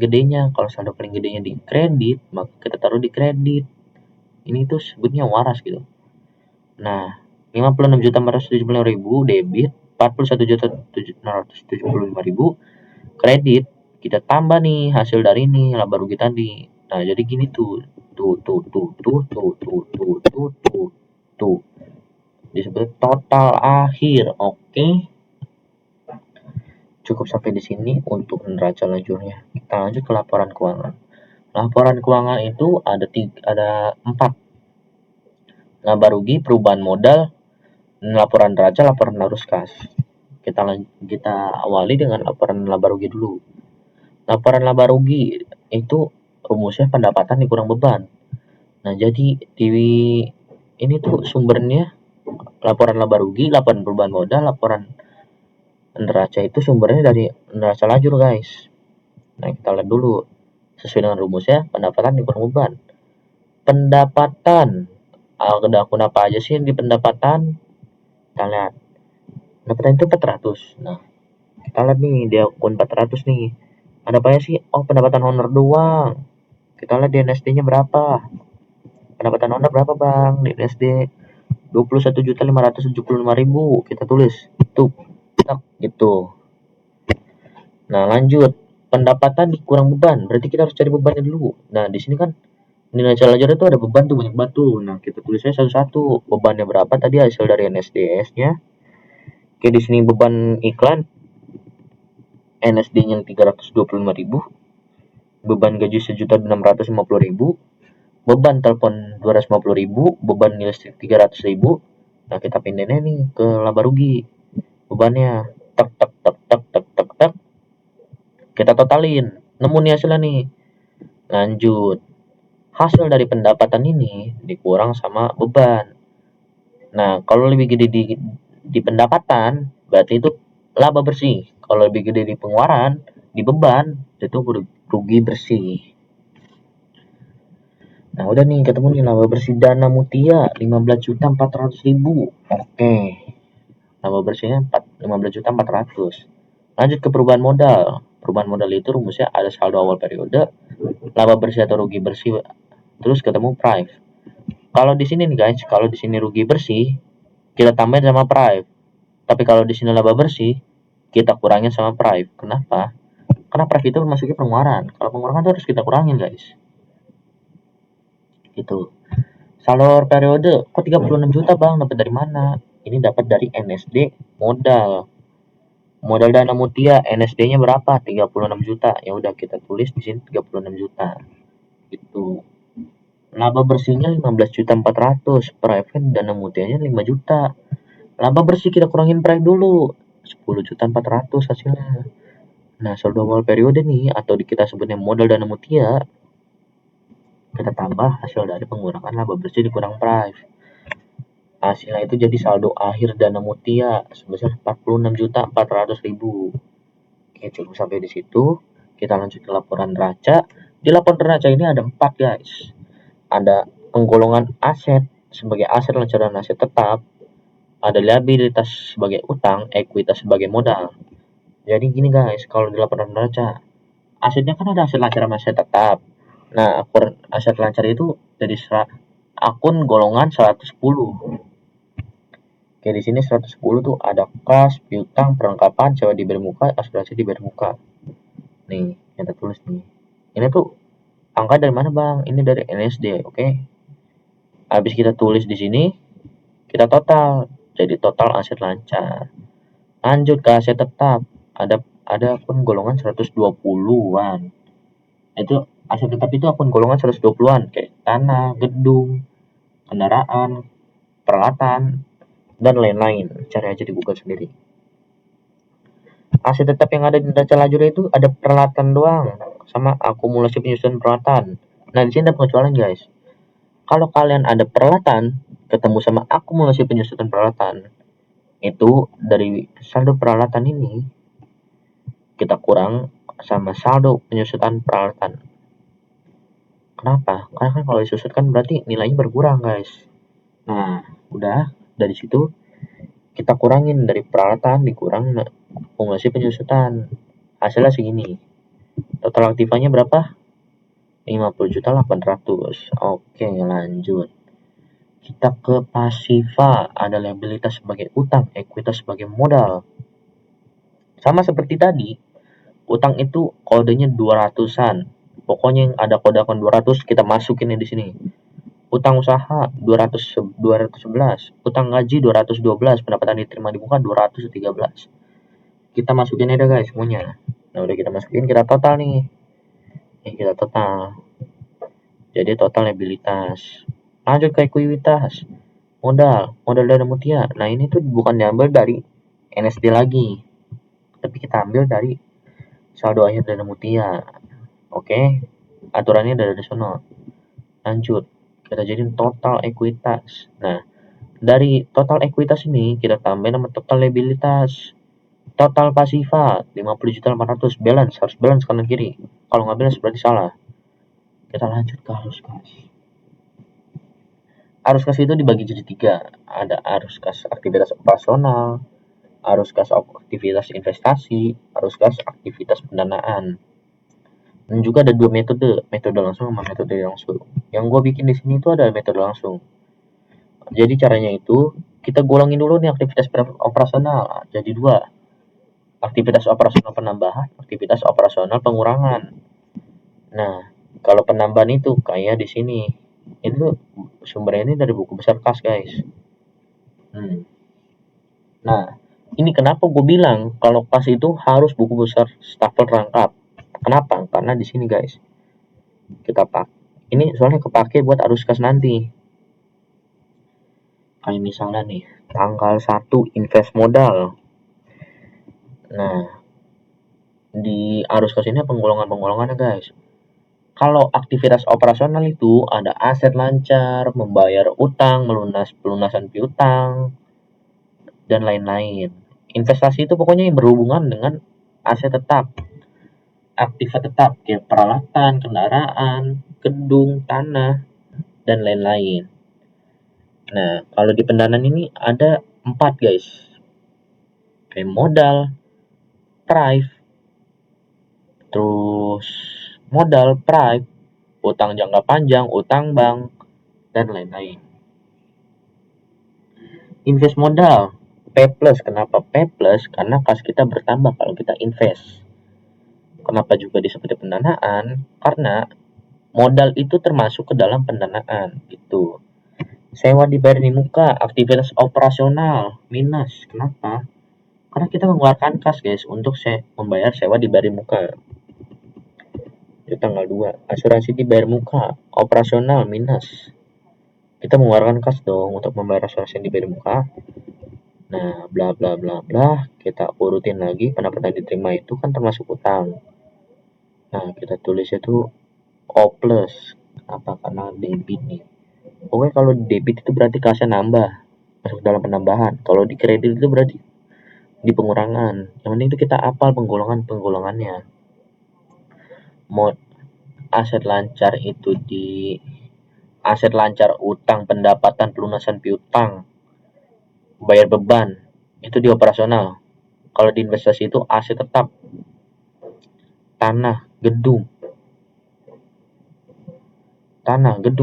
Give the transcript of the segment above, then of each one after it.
gedenya. Kalau saldo paling gedenya di kredit, maka kita taruh di kredit. Ini tuh sebutnya waras gitu. Nah, 56.475.000 debit, 41.675.000 kredit. Kita tambah nih hasil dari ini laba rugi tadi. Nah, jadi gini tuh. Tuh. Disebut total akhir. Oke. Cukup sampai di sini untuk neraca lajurnya. Kita lanjut ke laporan keuangan. Laporan keuangan itu ada 4. Laba rugi, perubahan modal, laporan neraca, laporan arus kas. Kita awali dengan laporan laba rugi dulu. Laporan laba rugi itu rumusnya pendapatan dikurang beban. Nah, jadi di ini tuh sumbernya laporan laba rugi, laporan perubahan modal, laporan neraca itu sumbernya dari neraca lajur, guys. Nah, kita lihat dulu sesuai dengan rumusnya pendapatan dikurang beban. Pendapatan ada akun apa aja sih di pendapatan? Kita lihat pendapatan itu 400. Nah, kita lihat nih di akun 400 nih ada apa ya sih? Oh, pendapatan honor doang. Kita lihat di NSD-nya berapa. Pendapatan honor berapa, Bang? Di NSD 21.575.000. Kita tulis itu gitu. Nah, lanjut. Pendapatan dikurang beban, berarti kita harus cari bebannya dulu. Nah, di sini kan nilai lajur itu ada beban tuh, banyak batu. Nah, kita tulisnya satu-satu. Bebannya berapa tadi hasil dari NSDS-nya. Oke, di sini beban iklan NSD-nya 325.000. Beban gaji 1.650.000. Beban telepon 250.000. Beban listrik 300.000. Nah, kita pindahinnya nih ke laba rugi. Bebannya tek. Kita totalin. Nemu nih hasilnya nih. Lanjut. Hasil dari pendapatan ini dikurang sama beban. Nah, kalau lebih gede di pendapatan, berarti itu laba bersih. Kalau lebih gede di pengeluaran, di beban, itu rugi bersih. Nah, udah nih ketemu nih laba bersih dana Mutia 15.400.000. Oke. Laba bersihnya 15.400. Lanjut ke perubahan modal. Perubahan modal itu rumusnya ada saldo awal periode, laba bersih atau rugi bersih, terus ketemu price. Kalau di sini nih guys, kalau di sini rugi bersih, kita tambahin sama price. Tapi kalau di sini laba bersih, kita kurangin sama price. Kenapa? Karena price itu masuknya pengeluaran. Kalau pengeluaran itu harus kita kurangin, guys. Gitu. Saldo periode, kok 36 juta, Bang? Dapat dari mana? Ini dapat dari NSD modal. Modal dana Mutia, NSD-nya berapa? 36 juta. Ya udah kita tulis di sini 36 juta. Gitu. Laba bersihnya 15.400, private dana Mutianya 5 juta. Laba bersih kita kurangin price dulu. 10.400 hasilnya. Nah, saldo awal periode nih atau kita sebutnya modal dana Mutia, kita tambah hasil dari pengurangan laba bersih dikurang price. Hasilnya itu jadi saldo akhir dana Mutia sebesar 46.400.000. Oke, cukup sampai di situ. Kita lanjut ke laporan neraca. Di laporan neraca ini ada 4, guys. Ada penggolongan aset sebagai aset lancaran aset tetap, ada liabilitas sebagai utang, ekuitas sebagai modal. Jadi gini guys, kalau di laporan neraca, asetnya kan ada aset lancar sama aset tetap. Nah, akun aset lancar itu dari akun golongan 110. Oke, di sini 110 tuh ada kas, piutang, perlengkapan, sewa diberi muka, asuransi diberi muka. Nih, kita tulis nih. Ini tuh angka dari mana, Bang? Ini dari NSD, oke? Habis kita tulis di sini, kita total. Jadi total aset lancar. Lanjut ke aset tetap. Ada akun golongan 120-an. Itu aset tetap itu akun golongan 120-an kayak tanah, gedung, kendaraan, peralatan, dan lain-lain. Cari aja di Google sendiri. Aset tetap yang ada di neraca lajur itu ada peralatan doang sama akumulasi penyusunan peralatan. Nah, di sini ada pengecualian, guys. Kalau kalian ada peralatan ketemu sama akumulasi penyusunan peralatan, itu dari saldo peralatan ini kita kurang sama saldo penyusutan peralatan. Kenapa? Karena kan kalau disusut kan berarti nilainya berkurang, guys. Nah, udah dari situ kita kurangin dari peralatan dikurang akumulasi penyusutan. Hasilnya segini. Total aktifanya berapa? 50.800.000. Oke, lanjut. Kita ke pasifa, ada liabilitas sebagai utang, ekuitas sebagai modal. Sama seperti tadi, utang itu kodenya 200-an. Pokoknya yang ada kode akun 200 kita masukin di sini. Utang usaha 211, utang gaji 212, pendapatan diterima di muka 213. Kita masukin aja guys semuanya. Nah, udah kita masukin, kita total nih. Kita total. Jadi total liabilitas. Lanjut ke ekuitas. Modal dana mutia. Nah, ini tuh bukan diambil dari NSD lagi, tapi kita ambil dari saldo akhir dana mutia. Oke, aturannya dari sono. Lanjut, kita jadiin total ekuitas. Nah, dari total ekuitas ini kita tambahin nama total liabilitas. Total pasifa 50.800.000, balance, harus balance kanan kiri. Kalau nggak balance berarti salah. Kita lanjut ke arus kas. Arus kas itu dibagi jadi 3. Ada arus kas aktivitas operasional, arus kas aktivitas investasi, arus kas aktivitas pendanaan. Dan juga ada 2 metode langsung sama metode langsung. Yang gue bikin di sini itu ada metode langsung. Jadi caranya itu kita golongin dulu nih aktivitas operasional. Jadi 2. Aktivitas operasional penambahan, aktivitas operasional pengurangan. Nah, kalau penambahan itu kayak di sini. Itu sumbernya ini dari buku besar kas, guys. Nah, ini kenapa gue bilang kalau kas itu harus buku besar stafel rangkap. Kenapa? Karena di sini, guys, kita ini soalnya kepake buat arus kas nanti. Kayak misalnya nih, tanggal 1 invest modal. Nah, di arus kas ini penggolongan-penggolongannya, guys. Kalau aktivitas operasional itu ada aset lancar, membayar utang, pelunasan piutang, dan lain-lain. Investasi itu pokoknya yang berhubungan dengan aset tetap, aktiva tetap, kayak peralatan, kendaraan, gedung, tanah, dan lain-lain. Nah, kalau di pendanaan ini ada 4, guys. Kayak modal, prive, terus modal, prive, utang jangka panjang, utang bank, dan lain-lain. Invest modal, P+. Kenapa P+? Karena kas kita bertambah kalau kita invest. Kenapa juga disebut pendanaan? Karena modal itu termasuk ke dalam pendanaan gitu. Sewa dibayar di muka, aktivitas operasional minus. Kenapa? Karena kita mengeluarkan kas, guys, untuk membayar sewa dibayar di muka. Itu tanggal 2. Asuransi dibayar muka, operasional minus. Kita mengeluarkan kas dong untuk membayar asuransi yang dibayar di muka. Nah, bla bla bla bla, kita urutin lagi. Pendapatan diterima itu kan termasuk utang. Nah, kita tulis itu O+. Apa? Karena debit nih. Pokoknya kalau debit itu berarti kasnya nambah, masuk dalam penambahan. Kalau di kredit itu berarti di pengurangan. Yang penting itu kita apal penggolongannya. Mod aset lancar itu di aset lancar utang, pendapatan, pelunasan piutang, bayar beban, itu di operasional. Kalau di investasi itu aset tetap, tanah, gedung,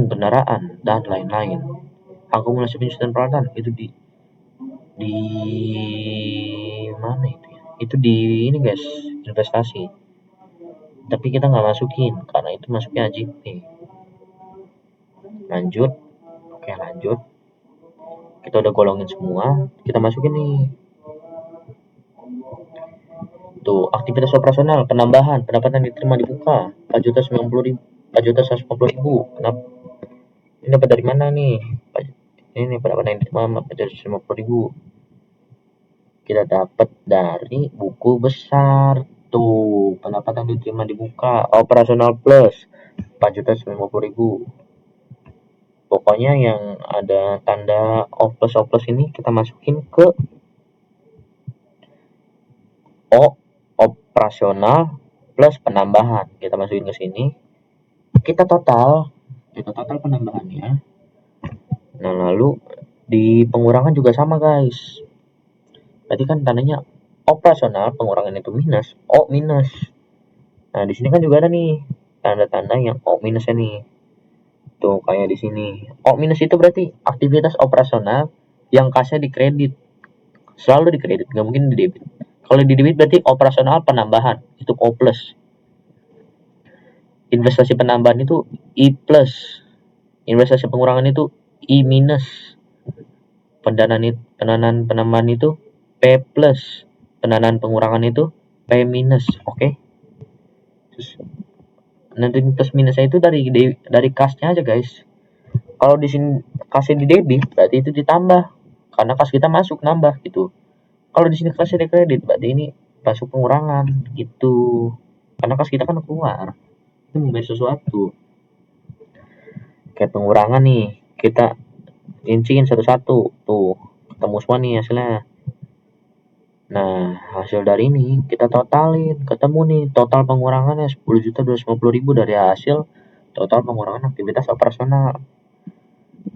kendaraan, dan lain-lain. Akumulasi penyusunan peralatan itu di mana itu ya? Itu di ini, guys, investasi. Tapi kita nggak masukin karena itu masuknya AJP. Lanjut. Oke, lanjut. Kita udah golongin semua, kita masukin nih. Tuh, aktivitas operasional penambahan pendapatan diterima di muka 4.050.000. Kenapa? Ini dapat dari mana nih? Ini pendapatan yang diterima 4.050.000. Kita dapat dari buku besar. Tuh, pendapatan diterima di muka operasional plus 4.050.000. Pokoknya yang ada tanda O plus ini kita masukin ke O operasional plus penambahan. Kita masukin ke sini. Kita total penambahannya. Nah, lalu di pengurangan juga sama, guys. Berarti kan tandanya operasional, pengurangan itu minus, O minus. Nah, di sini kan juga ada nih tanda-tanda yang O minusnya nih. Tuh kayak di sini. O minus itu berarti aktivitas operasional yang kasnya di kredit. Selalu di kredit, nggak mungkin di debit. Kalau di debit berarti operasional penambahan, itu O plus. Investasi penambahan itu I plus. Investasi pengurangan itu I minus. Pendanaan penambahan itu P plus. Pendanaan pengurangan itu P minus. Oke. Terus nanti plus minusnya itu dari kasnya aja, guys. Kalau di sini kasih di debit berarti itu ditambah karena kas kita masuk nambah gitu. Kalau di sini kasih di kredit berarti ini masuk pengurangan gitu. Karena kas kita kan keluar. Itu membayar sesuatu. Kayak pengurangan nih, kita rinciin satu-satu. Tuh, ketemu semua nih hasilnya. Nah, hasil dari ini kita totalin, ketemu nih total pengurangannya 10.250.000 dari hasil total pengurangan aktivitas operasional.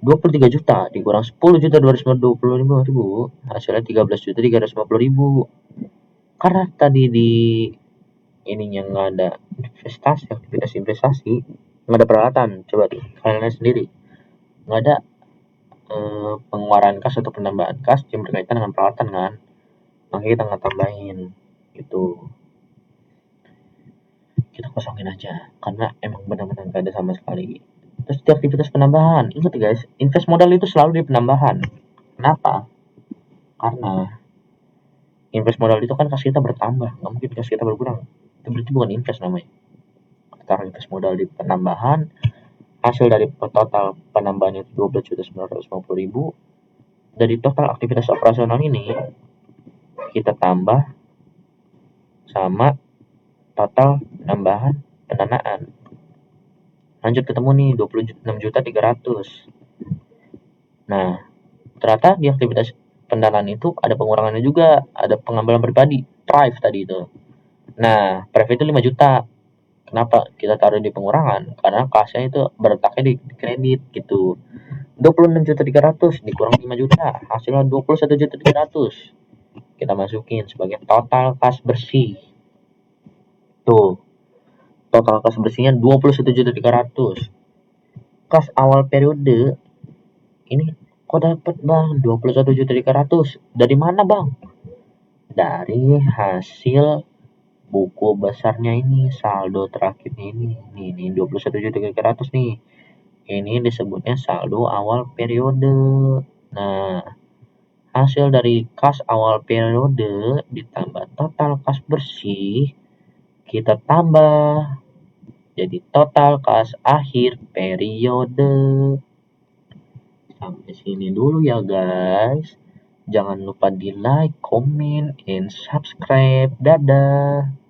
23 juta dikurang 10.225.000 hasilnya 13.350.000. Karena tadi di ininya nggak ada investasi, aktivitas investasi, nggak ada peralatan. Coba tuh kalian lihat sendiri, nggak ada pengeluaran kas atau penambahan kas yang berkaitan dengan peralatan kan, makanya kita nggak tambahin gitu, kita kosongin aja karena emang benar-benar nggak ada sama sekali. Terus di aktivitas penambahan, ingat ya guys, invest modal itu selalu di penambahan. Kenapa? Karena invest modal itu kan kas kita bertambah, nggak mungkin kas kita berkurang. Itu berarti bukan invest namanya. Taruh invest modal di penambahan, hasil dari total penambahan itu 12.950.000. Dari total aktivitas operasional ini kita tambah sama total penambahan pendanaan. Lanjut ketemu nih 26.300. Nah, ternyata di aktivitas pendanaan itu ada pengurangannya juga, ada pengambilan pribadi, drive tadi itu. Nah, drive itu 5 juta. Kenapa kita taruh di pengurangan? Karena kasnya itu berletaknya di kredit gitu. 26.300 dikurang 5 juta, hasilnya 21.300. Kita masukin sebagai total kas bersih. Tuh, total kas bersihnya 21.300. Kas awal periode ini kok dapat bang 21.300? Dari mana bang? Dari hasil buku besarnya ini, saldo terakhirnya ini 21.300 nih. Ini disebutnya saldo awal periode. Nah, hasil dari kas awal periode ditambah total kas bersih, kita tambah jadi total kas akhir periode. Sampai sini dulu ya guys. Jangan lupa di like, comment, and subscribe. Dadah.